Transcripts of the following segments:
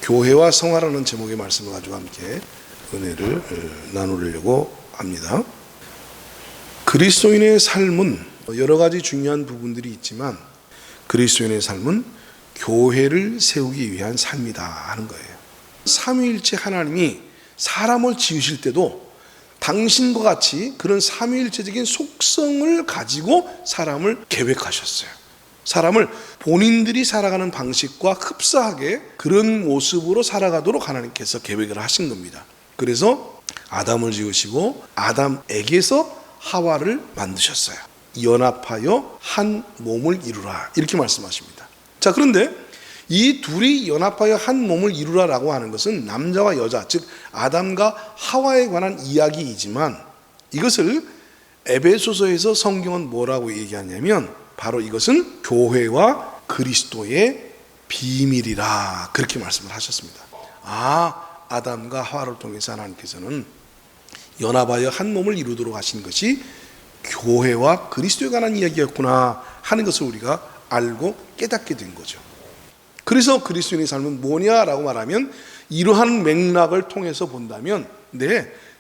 교회와 성화라는 제목의 말씀을 가지고 함께 은혜를 나누려고 합니다. 그리스도인의 삶은 여러 가지 중요한 부분들이 있지만 그리스도인의 삶은 교회를 세우기 위한 삶이다 하는 거예요. 삼위일체 하나님이 사람을 지으실 때도 당신과 같이 그런 삼위일체적인 속성을 가지고 사람을 계획하셨어요. 사람을 본인들이 살아가는 방식과 흡사하게 그런 모습으로 살아가도록 하나님께서 계획을 하신 겁니다. 그래서 아담을 지으시고 아담에게서 하와를 만드셨어요. 연합하여 한 몸을 이루라 이렇게 말씀하십니다. 자, 그런데 이 둘이 연합하여 한 몸을 이루라라고 하는 것은 남자와 여자, 즉 아담과 하와에 관한 이야기이지만 이것을 에베소서에서 성경은 뭐라고 얘기하냐면 바로 이것은 교회와 그리스도의 비밀이라 그렇게 말씀을 하셨습니다. 아담과 하와를 통해서 하나님께서는 연합하여 한 몸을 이루도록 하신 것이 교회와 그리스도에 관한 이야기였구나 하는 것을 우리가 알고 깨닫게 된 거죠. 그래서 그리스도인의 삶은 뭐냐라고 말하면 이러한 맥락을 통해서 본다면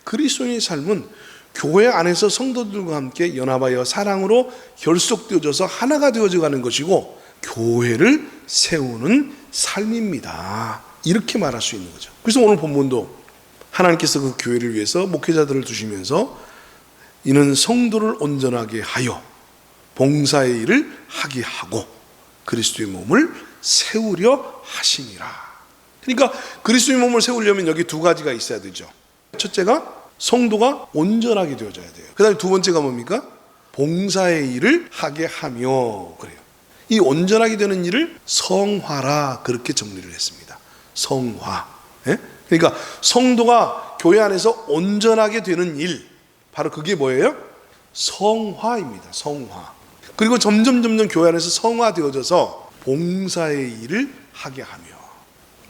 그리스도인의 삶은 교회 안에서 성도들과 함께 연합하여 사랑으로 결속되어져서 하나가 되어져 가는 것이고 교회를 세우는 삶입니다. 이렇게 말할 수 있는 거죠. 그래서 오늘 본문도 하나님께서 그 교회를 위해서 목회자들을 두시면서 이는 성도를 온전하게 하여 봉사의 일을 하게 하고 그리스도의 몸을 세우려 하심이라. 그러니까 그리스도의 몸을 세우려면 여기 두 가지가 있어야 되죠. 첫째가 성도가 온전하게 되어져야 돼요. 그 다음에 두 번째가 뭡니까? 봉사의 일을 하게 하며 그래요. 이 온전하게 되는 일을 성화라 그렇게 정리를 했습니다. 성화. 그러니까 성도가 교회 안에서 온전하게 되는 일, 바로 그게 뭐예요? 성화입니다. 성화. 그리고 점점 교회 안에서 성화되어져서 봉사의 일을 하게 하며,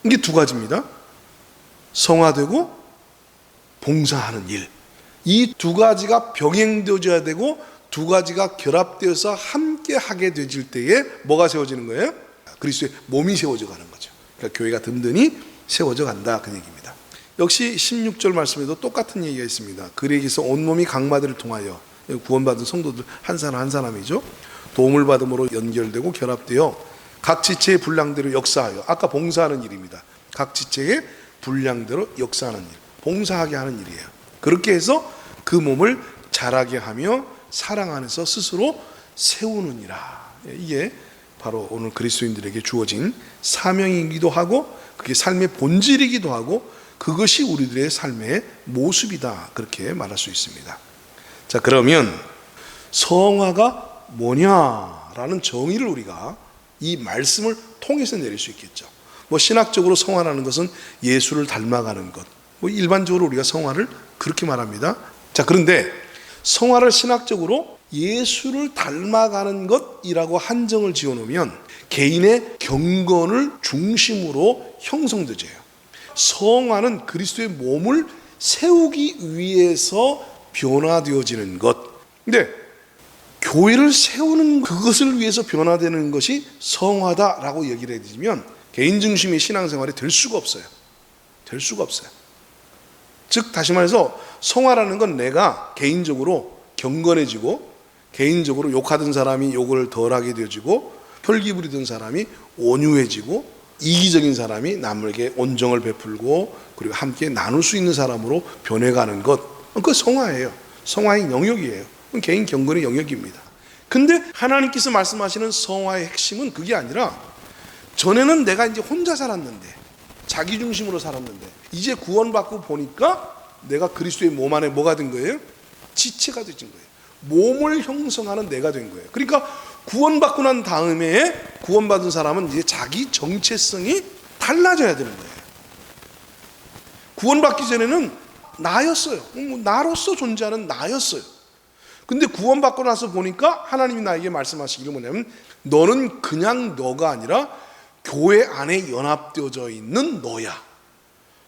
이게 두 가지입니다. 성화되고 봉사하는 일, 이 두 가지가 병행되어져야 되고 두 가지가 결합되어서 함께 하게 되질 때에 뭐가 세워지는 거예요? 그리스도의 몸이 세워져 가는 거죠. 그러니까 교회가 든든히 세워져 간다 그 얘기입니다. 역시 16절 말씀에도 똑같은 얘기가 있습니다. 그에게서 온몸이 각마들을 통하여, 구원받은 성도들 한 사람 한 사람이죠, 도움을 받음으로 연결되고 결합되어 각 지체의 분량대로 역사하여, 아까 봉사하는 일입니다. 각 지체의 분량대로 역사하는 일, 봉사하게 하는 일이에요. 그렇게 해서 그 몸을 자라게 하며 사랑 안에서 스스로 세우느니라. 이게 바로 오늘 그리스도인들에게 주어진 사명이기도 하고 그게 삶의 본질이기도 하고 그것이 우리들의 삶의 모습이다 그렇게 말할 수 있습니다. 자, 그러면 성화가 뭐냐라는 정의를 우리가 이 말씀을 통해서 내릴 수 있겠죠. 신학적으로 성화라는 것은 예수를 닮아가는 것, 일반적으로 우리가 성화를 그렇게 말합니다. 자, 그런데 성화를 신학적으로 예수를 닮아가는 것이라고 한정을 지어놓으면 개인의 경건을 중심으로 형성되져요. 성화는 그리스도의 몸을 세우기 위해서 변화되어지는 것. 근데 교회를 세우는 그것을 위해서 변화되는 것이 성화다라고 얘기를 해주면 개인 중심의 신앙생활이 될 수가 없어요. 될 수가 없어요. 즉 다시 말해서 성화라는 건 내가 개인적으로 경건해지고 개인적으로 욕하던 사람이 욕을 덜하게 되어지고 혈기 부리던 사람이 온유해지고 이기적인 사람이 남에게 온정을 베풀고 그리고 함께 나눌 수 있는 사람으로 변해가는 것, 그거 성화예요. 성화의 영역이에요. 개인 경건의 영역입니다. 근데 하나님께서 말씀하시는 성화의 핵심은 그게 아니라 전에는 내가 이제 혼자 살았는데 자기 중심으로 살았는데 이제 구원받고 보니까 내가 그리스도의 몸 안에 뭐가 된 거예요? 지체가 되진 거예요. 몸을 형성하는 내가 된 거예요. 그러니까 구원받고 난 다음에 구원받은 사람은 이제 자기 정체성이 달라져야 되는 거예요. 구원받기 전에는 나였어요. 나로서 존재하는 나였어요. 근데 구원받고 나서 보니까 하나님이 나에게 말씀하시기를 뭐냐면 너는 그냥 너가 아니라 교회 안에 연합되어져 있는 너야.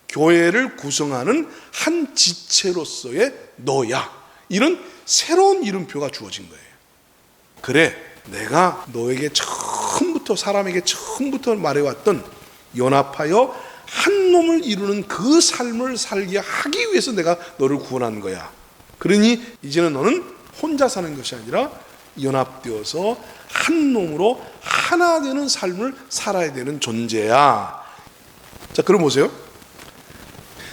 교회를 구성하는 한 지체로서의 너야. 이런 새로운 이름표가 주어진 거예요. 그래, 내가 너에게 처음부터 사람에게 처음부터 말해왔던 연합하여 한 몸을 이루는 그 삶을 살게 하기 위해서 내가 너를 구원한 거야. 그러니 이제는 너는 혼자 사는 것이 아니라 연합되어서 한 몸으로 하나 되는 삶을 살아야 되는 존재야. 자, 그럼 보세요.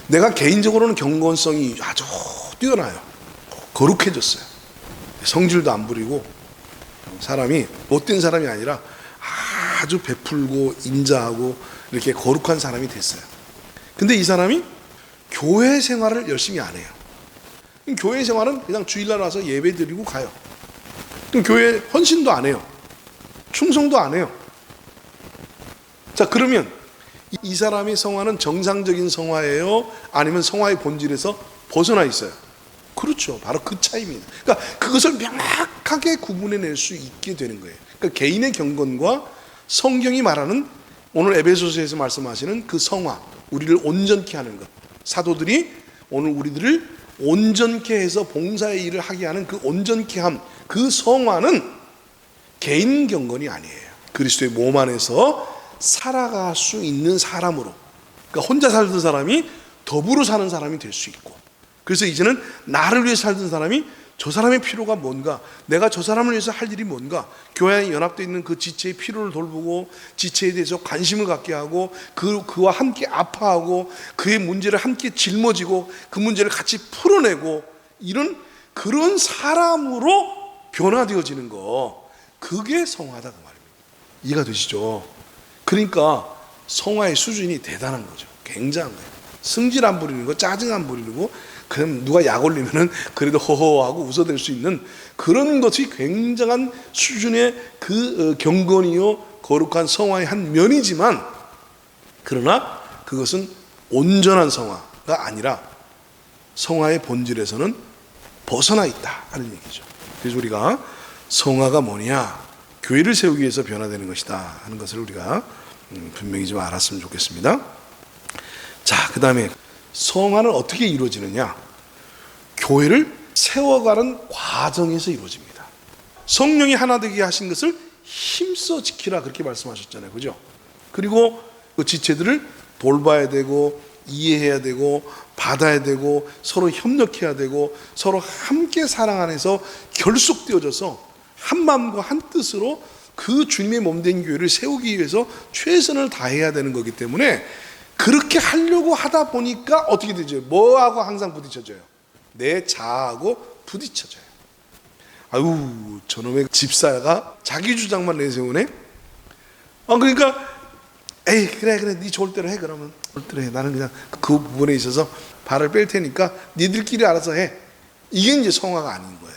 내가 개인적으로는 경건성이 아주 뛰어나요. 거룩해졌어요. 성질도 안 부리고 사람이 못된 사람이 아니라 아주 베풀고 인자하고 이렇게 거룩한 사람이 됐어요. 근데 이 사람이 교회 생활을 열심히 안 해요. 교회 생활은 그냥 주일날 와서 예배 드리고 가요. 교회 헌신도 안 해요. 충성도 안 해요. 자, 그러면 이 사람의 성화는 정상적인 성화예요? 아니면 성화의 본질에서 벗어나 있어요? 그렇죠. 바로 그 차이입니다. 그러니까 그것을 명확하게 구분해낼 수 있게 되는 거예요. 그러니까 개인의 경건과 성경이 말하는 오늘 에베소서에서 말씀하시는 그 성화, 우리를 온전케 하는 것. 사도들이 오늘 우리들을 온전케 해서 봉사의 일을 하게 하는 그 온전케 함, 그 성화는 개인 경건이 아니에요. 그리스도의 몸 안에서 살아갈 수 있는 사람으로, 그러니까 혼자 살던 사람이 더불어 사는 사람이 될 수 있고, 그래서 이제는 나를 위해 살던 사람이 저 사람의 필요가 뭔가, 내가 저 사람을 위해서 할 일이 뭔가, 교회 안에 연합되어 있는 그 지체의 필요를 돌보고 지체에 대해서 관심을 갖게 하고 그와 함께 아파하고 그의 문제를 함께 짊어지고 그 문제를 같이 풀어내고 이런 그런 사람으로 변화되어지는 거, 그게 성화다 그 말입니다. 이해가 되시죠? 그러니까 성화의 수준이 대단한 거죠. 굉장한 거예요. 승질 안 부리는 거, 짜증 안 부리고, 그럼 누가 약 올리면은 그래도 허허하고 웃어댈 수 있는 그런 것이 굉장한 수준의 그 경건이요 거룩한 성화의 한 면이지만, 그러나 그것은 온전한 성화가 아니라 성화의 본질에서는 벗어나 있다 하는 얘기죠. 그래서 우리가 성화가 뭐냐, 교회를 세우기 위해서 변화되는 것이다 하는 것을 우리가 분명히 좀 알았으면 좋겠습니다. 자, 그 다음에 성화는 어떻게 이루어지느냐? 교회를 세워가는 과정에서 이루어집니다. 성령이 하나 되게 하신 것을 힘써 지키라, 그렇게 말씀하셨잖아요. 그죠? 그리고 그 지체들을 돌봐야 되고 이해해야 되고 받아야 되고 서로 협력해야 되고 서로 함께 사랑 안에서 결속되어져서 한 마음과 한 뜻으로 그 주님의 몸된 교회를 세우기 위해서 최선을 다해야 되는 거기 때문에, 그렇게 하려고 하다 보니까 어떻게 되죠? 뭐하고 항상 부딪혀져요? 내 자아하고 부딪혀져요. 아유, 저놈의 집사가 자기 주장만 내세우네? 그러니까 에이 그래 네 좋을 대로 해. 그러면 좋을 대로 해. 나는 그냥 그 부분에 있어서 발을 뺄 테니까 니들끼리 알아서 해. 이게 이제 성화가 아닌 거예요.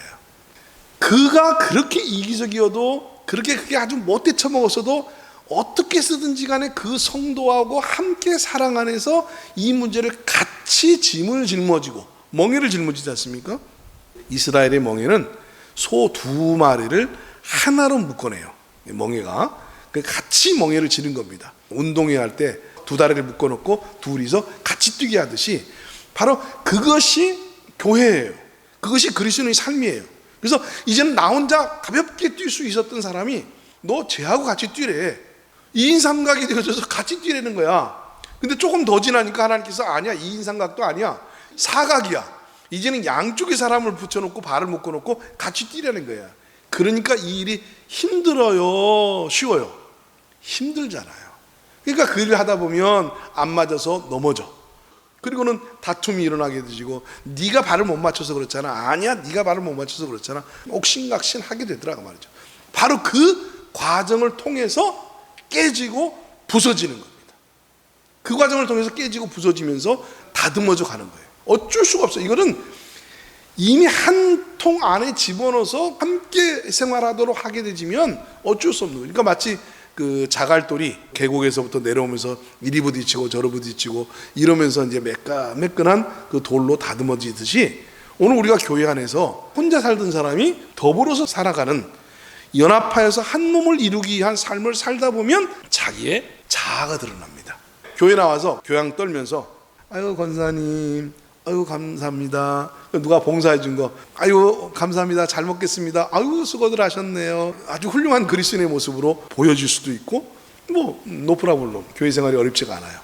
그가 그렇게 이기적이어도, 그렇게 그게 아주 못돼 처먹었어도 어떻게 쓰든지 간에 그 성도하고 함께 사랑 안에서 이 문제를 같이 짐을 짊어지고, 멍에를 짊어지지 않습니까? 이스라엘의 멍에는 소 2마리를 하나로 묶어내요. 멍에가 같이 멍에를 지는 겁니다. 운동회 할 때 2다리를 묶어놓고 둘이서 같이 뛰게 하듯이, 바로 그것이 교회예요. 그것이 그리스도의 삶이에요. 그래서 이제는 나 혼자 가볍게 뛸 수 있었던 사람이 너 쟤하고 같이 뛰래. 2인 삼각이 되어져서 같이 뛰라는 거야. 근데 조금 더 지나니까 하나님께서 아니야, 2인 삼각도 아니야, 사각이야. 이제는 양쪽에 사람을 붙여놓고 발을 묶어놓고 같이 뛰라는 거야. 그러니까 이 일이 힘들어요, 쉬워요? 힘들잖아요. 그러니까 그 일을 하다 보면 안 맞아서 넘어져. 그리고는 다툼이 일어나게 되지고, 네가 발을 못 맞춰서 그렇잖아, 아니야 네가 발을 못 맞춰서 그렇잖아, 옥신각신 하게 되더라고 말이죠. 바로 그 과정을 통해서 깨지고 부서지는 겁니다. 그 과정을 통해서 깨지고 부서지면서 다듬어져 가는 거예요. 어쩔 수가 없어요. 이거는 이미 한 통 안에 집어넣어서 함께 생활하도록 하게 되지면 어쩔 수 없는 거예요. 그러니까 마치 그 자갈돌이 계곡에서부터 내려오면서 이리 부딪히고 저리 부딪히고 이러면서 이제 매끈한 그 돌로 다듬어지듯이, 오늘 우리가 교회 안에서 혼자 살던 사람이 더불어서 살아가는, 연합하여서 한 몸을 이루기 위한 삶을 살다 보면 자기의 자아가 드러납니다. 교회 나와서 교양 떨면서 아유 권사님, 아유 감사합니다, 누가 봉사해 준 거 아유 감사합니다, 잘 먹겠습니다, 아유 수고들 하셨네요, 아주 훌륭한 그리스도인의 모습으로 보여질 수도 있고, 뭐 노프라블럼, 교회 생활이 어렵지가 않아요.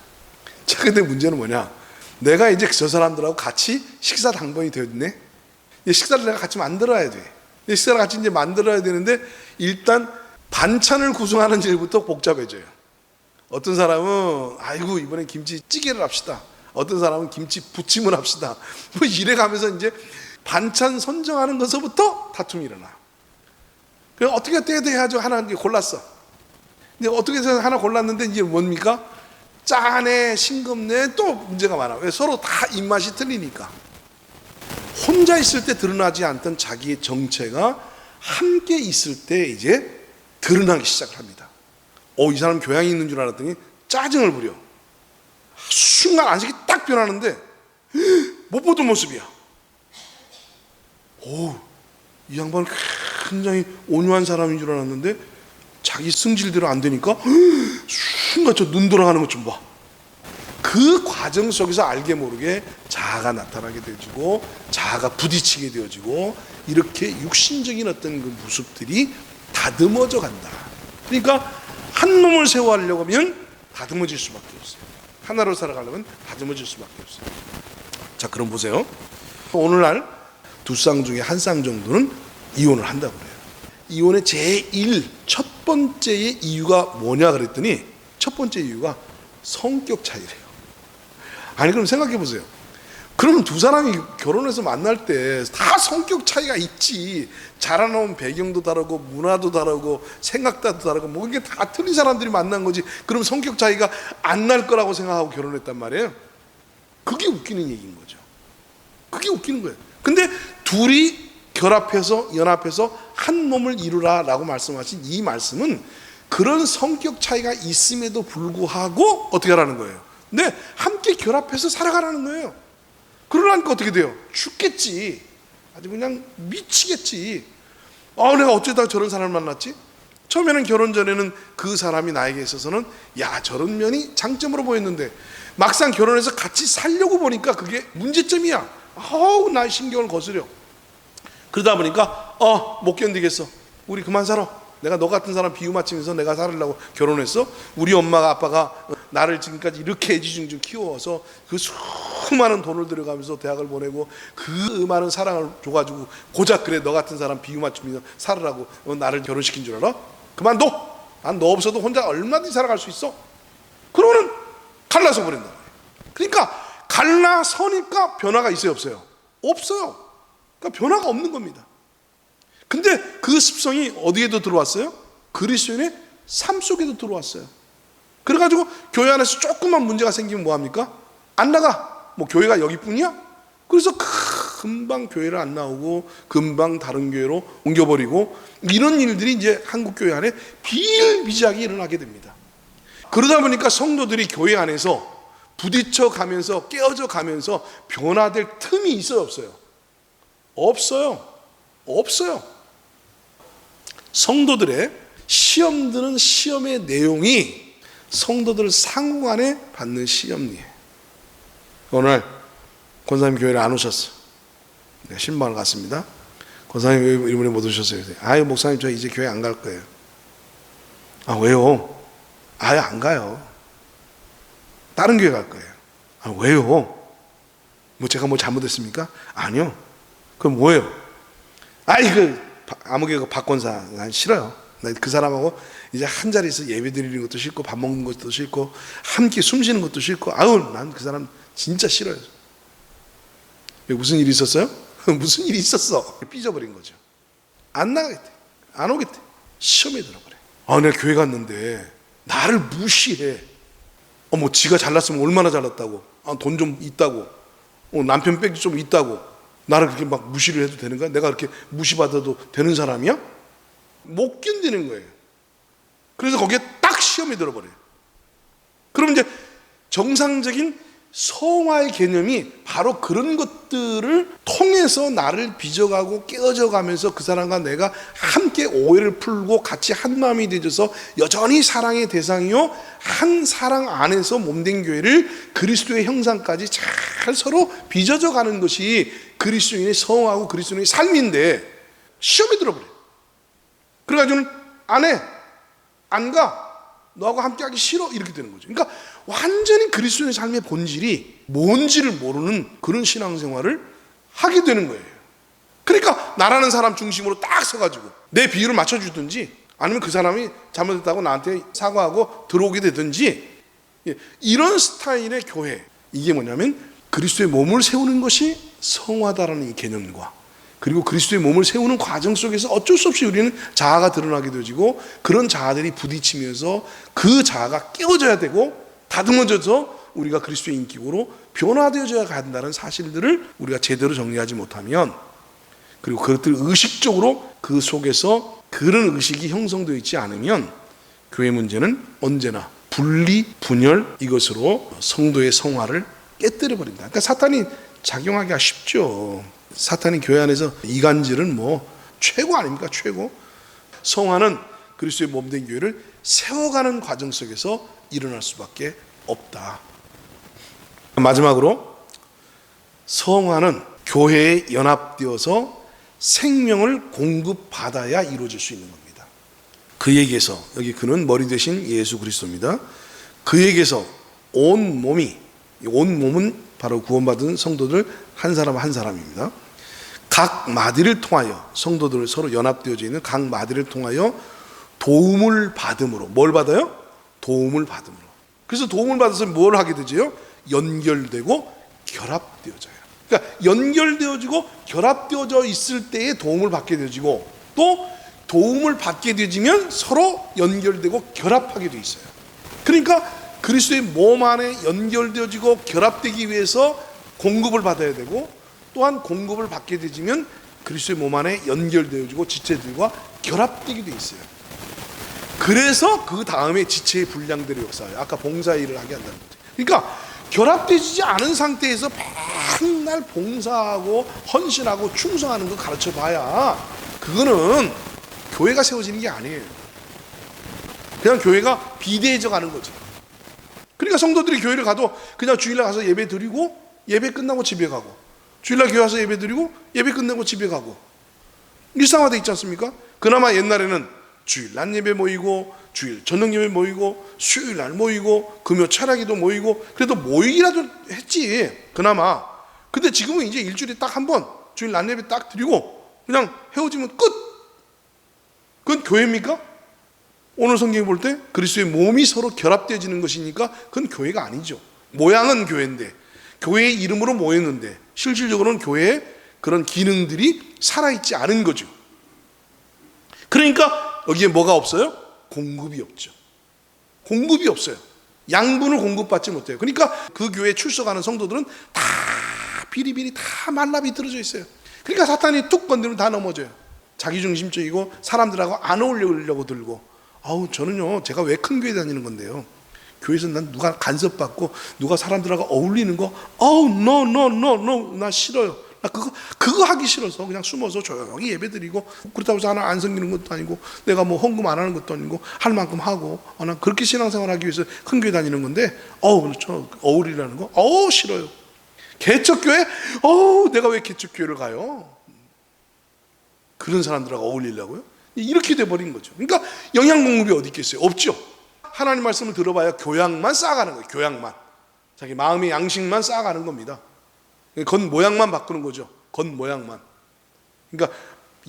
자, 근데 문제는 뭐냐? 내가 이제 저 사람들하고 같이 식사 당번이 되었네. 이 식사를 내가 같이 만들어야 돼. 이 식사를 같이 이제 만들어야 되는데 일단 반찬을 구성하는 일부터 복잡해져요. 어떤 사람은 아이고 이번엔 김치찌개를 합시다. 어떤 사람은 김치 부침을 합시다. 뭐 이래가면서 이제 반찬 선정하는 것서부터 다툼이 일어나. 그래서 어떻게 해야죠? 하나 이제 골랐어. 근데 어떻게 해서 하나 골랐는데 이제 뭡니까? 짜네, 싱겁네, 또 문제가 많아. 왜? 서로 다 입맛이 틀리니까. 혼자 있을 때 드러나지 않던 자기의 정체가 함께 있을 때 이제 드러나기 시작을 합니다. 이 사람 교양이 있는 줄 알았더니 짜증을 부려. 순간 안색이 딱 변하는데 못 보던 모습이야. 이 양반은 굉장히 온유한 사람인 줄 알았는데 자기 승질대로 안 되니까 순간 저 눈 돌아가는 것 좀 봐. 그 과정 속에서 알게 모르게 자아가 나타나게 되어지고 자아가 부딪히게 되어지고 이렇게 육신적인 어떤 그 모습들이 다듬어져 간다. 그러니까 한 놈을 세워하려고 하면 다듬어질 수밖에 없어요. 하나로 살아가려면 다듬어질 수밖에 없어요. 자, 그럼 보세요. 오늘날 두 쌍 중에 한 쌍 정도는 이혼을 한다고 그래요. 이혼의 제1 첫 번째의 이유가 뭐냐 그랬더니 첫 번째 이유가 성격 차이래요. 아니 그럼 생각해 보세요. 그러면 두 사람이 결혼해서 만날 때 다 성격 차이가 있지. 자라나온 배경도 다르고 문화도 다르고 생각도 다르고 뭐 이게 다 틀린 사람들이 만난 거지. 그럼 성격 차이가 안 날 거라고 생각하고 결혼했단 말이에요. 그게 웃기는 얘기인 거죠. 그게 웃기는 거예요. 근데 둘이 결합해서 연합해서 한 몸을 이루라라고 말씀하신 이 말씀은 그런 성격 차이가 있음에도 불구하고 어떻게 하라는 거예요? 네, 함께 결합해서 살아가라는 거예요. 그러려니까 어떻게 돼요? 죽겠지. 아주 그냥 미치겠지. 내가 어쩌다가 저런 사람을 만났지? 처음에는 결혼 전에는 그 사람이 나에게 있어서는 야, 저런 면이 장점으로 보였는데 막상 결혼해서 같이 살려고 보니까 그게 문제점이야. 나의 신경을 거스려. 그러다 보니까 못 견디겠어. 우리 그만 살아. 내가 너 같은 사람 비유 맞추면서 내가 살으려고 결혼했어. 우리 엄마가 아빠가 나를 지금까지 이렇게 애지중지 키워서 그 수많은 돈을 들여가면서 대학을 보내고 그 많은 사랑을 줘가지고 고작 그래 너 같은 사람 비유 맞추면서 살으라고 나를 결혼시킨 줄 알아? 그만둬. 난 너 없어도 혼자 얼마든지 살아갈 수 있어. 그러고는 갈라서 버린다. 그러니까 갈라서니까 변화가 있어요, 없어요? 없어요. 그러니까 변화가 없는 겁니다. 근데 그 습성이 어디에도 들어왔어요? 그리스도인의 삶 속에도 들어왔어요. 그래가지고 교회 안에서 조금만 문제가 생기면 뭐합니까? 안 나가. 뭐 교회가 여기뿐이야? 그래서 금방 교회를 안 나오고 금방 다른 교회로 옮겨버리고 이런 일들이 이제 한국 교회 안에 비일비재하게 일어나게 됩니다. 그러다 보니까 성도들이 교회 안에서 부딪혀 가면서 깨어져 가면서 변화될 틈이 있어요, 없어요? 없어요. 성도들의 시험 드는 시험의 내용이 성도들 상호간에 받는 시험이에요. 오늘 권사님 교회를 안 오셨어. 내가 신방을 갔습니다. 권사님 왜 이번에 못 오셨어요? 아유 목사님 저 이제 교회 안 갈 거예요. 왜요? 아유 안 가요. 다른 교회 갈 거예요. 왜요? 뭐 제가 뭐 잘못했습니까? 아니요. 그럼 뭐예요? 아무개 박권사 난 싫어요. 나 그 사람하고 이제 한 자리에서 예배 드리는 것도 싫고 밥 먹는 것도 싫고 함께 숨 쉬는 것도 싫고 난 그 사람 진짜 싫어요. 무슨 일이 있었어요? 무슨 일이 있었어. 삐져버린 거죠. 안 나가겠대. 안 오겠대. 시험에 들어버려. 내가 교회 갔는데 나를 무시해. 뭐 지가 잘났으면 얼마나 잘났다고. 돈 좀 있다고. 남편 빽이 좀 있다고. 나를 그렇게 막 무시를 해도 되는 거야? 내가 그렇게 무시받아도 되는 사람이야? 못 견디는 거예요. 그래서 거기에 딱 시험이 들어버려요. 그럼 이제 정상적인 성화의 개념이 바로 그런 것들을 통해서 나를 빚어가고 깨어져 가면서 그 사람과 내가 함께 오해를 풀고 같이 한 마음이 되어서 여전히 사랑의 대상이요 한 사랑 안에서 몸된 교회를 그리스도의 형상까지 잘 서로 빚어져 가는 것이 그리스도인의 성화하고 그리스도인의 삶인데 시험이 들어버려요. 그래가지고는 안 해, 안 가. 너하고 함께하기 싫어. 이렇게 되는 거죠. 그러니까 완전히 그리스도의 삶의 본질이 뭔지를 모르는 그런 신앙생활을 하게 되는 거예요. 그러니까 나라는 사람 중심으로 딱 서가지고 내 비율을 맞춰주든지, 아니면 그 사람이 잘못했다고 나한테 사과하고 들어오게 되든지, 이런 스타일의 교회, 이게 뭐냐면 그리스도의 몸을 세우는 것이 성화다라는 이 개념과, 그리고 그리스도의 몸을 세우는 과정 속에서 어쩔 수 없이 우리는 자아가 드러나게 되어지고, 그런 자아들이 부딪히면서 그 자아가 깨워져야 되고 다듬어져서 우리가 그리스도의 인격으로 변화되어져야 한다는 사실들을 우리가 제대로 정리하지 못하면, 그리고 그것들을 의식적으로 그 속에서 그런 의식이 형성되어 있지 않으면 교회 문제는 언제나 분리, 분열, 이것으로 성도의 성화를 깨뜨려 버린다. 그러니까 사탄이 작용하기가 쉽죠. 사탄이 교회 안에서 이간질은 뭐 최고 아닙니까? 최고. 성화는 그리스도의 몸된 교회를 세워가는 과정 속에서 일어날 수밖에 없다. 마지막으로, 성화는 교회에 연합되어서 생명을 공급받아야 이루어질 수 있는 겁니다. 그에게서, 여기 그는 머리 되신 예수 그리스도입니다. 그에게서 온 몸은 바로 구원받은 성도들 한 사람 한 사람입니다. 각 마디를 통하여, 성도들 서로 연합되어져 있는 각 마디를 통하여 도움을 받음으로. 뭘 받아요? 도움을 받음으로. 그래서 도움을 받아서 뭘 하게 되죠? 연결되고 결합되어져요. 그러니까 연결되어지고 결합되어져 있을 때에 도움을 받게 되어지고, 또 도움을 받게 되어지면 서로 연결되고 결합하게 되어 있어요. 그러니까 그리스도의 몸 안에 연결되어지고 결합되기 위해서 공급을 받아야 되고, 또한 공급을 받게 되지면 그리스도의 몸 안에 연결되어지고 지체들과 결합되게 되어 있어요. 그래서 그 다음에 지체의 분량들의 역사예요. 아까 봉사일을 하게 한다는 거죠. 그러니까 결합되지 않은 상태에서 맨날 봉사하고 헌신하고 충성하는 거 가르쳐 봐야 그거는 교회가 세워지는 게 아니에요. 그냥 교회가 비대해져 가는 거죠. 그러니까 성도들이 교회를 가도 그냥 주일날 가서 예배 드리고 예배 끝나고 집에 가고, 주일날 교회 와서 예배 드리고 예배 끝나고 집에 가고, 일상화되어 있지 않습니까? 그나마 옛날에는 주일 낮 예배 모이고, 주일 저녁 예배 모이고, 수요일 날 모이고, 금요 철학기도 모이고, 그래도 모이기라도 했지 그나마. 근데 지금은 이제 일주일에 딱 한 번 주일 낮 예배 딱 드리고 그냥 헤어지면 끝. 그건 교회입니까? 오늘 성경에 볼 때 그리스도의 몸이 서로 결합되어지는 것이니까 그건 교회가 아니죠. 모양은 교회인데, 교회의 이름으로 모였는데 실질적으로는 교회의 그런 기능들이 살아있지 않은 거죠. 그러니까 여기에 뭐가 없어요? 공급이 없죠. 공급이 없어요. 양분을 공급받지 못해요. 그러니까 그 교회에 출석하는 성도들은 다 비리비리 다 말라 비틀어져 있어요. 그러니까 사탄이 툭 건드리면 다 넘어져요. 자기중심적이고 사람들하고 안 어울리려고 들고, 아우 저는요, 제가 왜 큰 교회 다니는 건데요, 교회에서 난 누가 간섭받고 누가 사람들하고 어울리는 거, 아우 no 나 싫어요. 나 그거 하기 싫어서 그냥 숨어서 조용히 예배드리고, 그렇다고 해서 하나 안 섬기는 것도 아니고 내가 뭐 헌금 안 하는 것도 아니고 할 만큼 하고, 난 그렇게 신앙생활 하기 위해서 큰 교회 다니는 건데, 저 어울리라는 거 싫어요. 개척교회? 내가 왜 개척교회를 가요? 그런 사람들하고 어울리려고요? 이렇게 돼버린 거죠. 그러니까 영양 공급이 어디 있겠어요? 없죠. 하나님 말씀을 들어봐야 교양만 쌓아가는 거예요. 교양만. 자기 마음의 양식만 쌓아가는 겁니다. 겉모양만 바꾸는 거죠. 겉모양만. 그러니까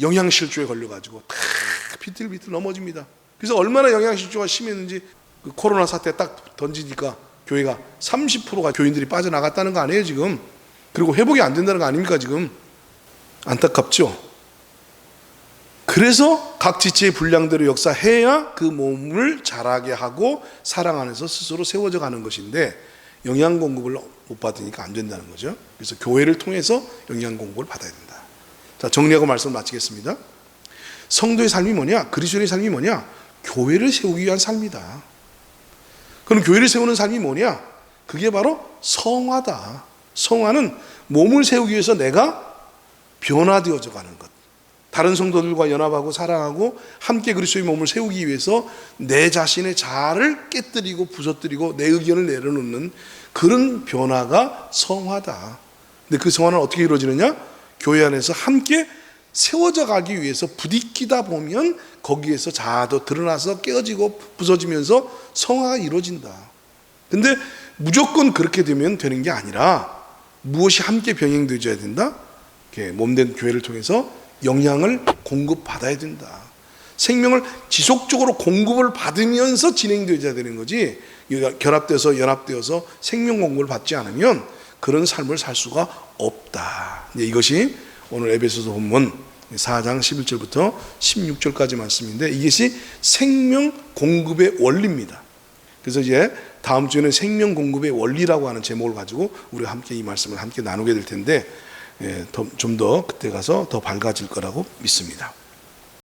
영양실조에 걸려가지고 다 비틀비틀 넘어집니다. 그래서 얼마나 영양실조가 심했는지, 그 코로나 사태 딱 던지니까 교회가 30%가 교인들이 빠져나갔다는 거 아니에요 지금. 그리고 회복이 안 된다는 거 아닙니까 지금. 안타깝죠. 그래서 각 지체의 분량대로 역사해야 그 몸을 자라게 하고 사랑 안에서 스스로 세워져 가는 것인데, 영양 공급을 못 받으니까 안 된다는 거죠. 그래서 교회를 통해서 영양 공급을 받아야 된다. 자, 정리하고 말씀을 마치겠습니다. 성도의 삶이 뭐냐? 그리스도의 삶이 뭐냐? 교회를 세우기 위한 삶이다. 그럼 교회를 세우는 삶이 뭐냐? 그게 바로 성화다. 성화는 몸을 세우기 위해서 내가 변화되어져 가는 것. 다른 성도들과 연합하고 사랑하고 함께 그리스도의 몸을 세우기 위해서 내 자신의 자아를 깨뜨리고 부서뜨리고 내 의견을 내려놓는 그런 변화가 성화다. 근데 그 성화는 어떻게 이루어지느냐? 교회 안에서 함께 세워져 가기 위해서 부딪히다 보면 거기에서 자아도 드러나서 깨어지고 부서지면서 성화가 이루어진다. 근데 무조건 그렇게 되면 되는 게 아니라 무엇이 함께 병행되어야 된다? 몸된 교회를 통해서 영향을 공급받아야 된다. 생명을 지속적으로 공급을 받으면서 진행되어야 되는 거지, 결합돼서 연합되어서 생명 공급을 받지 않으면 그런 삶을 살 수가 없다. 이것이 오늘 에베소서 본문 4장 11절부터 16절까지 말씀인데, 이것이 생명 공급의 원리입니다. 그래서 이제 다음 주에는 생명 공급의 원리라고 하는 제목을 가지고 우리가 함께 이 말씀을 함께 나누게 될 텐데, 좀 더 그때 가서 더 밝아질 거라고 믿습니다.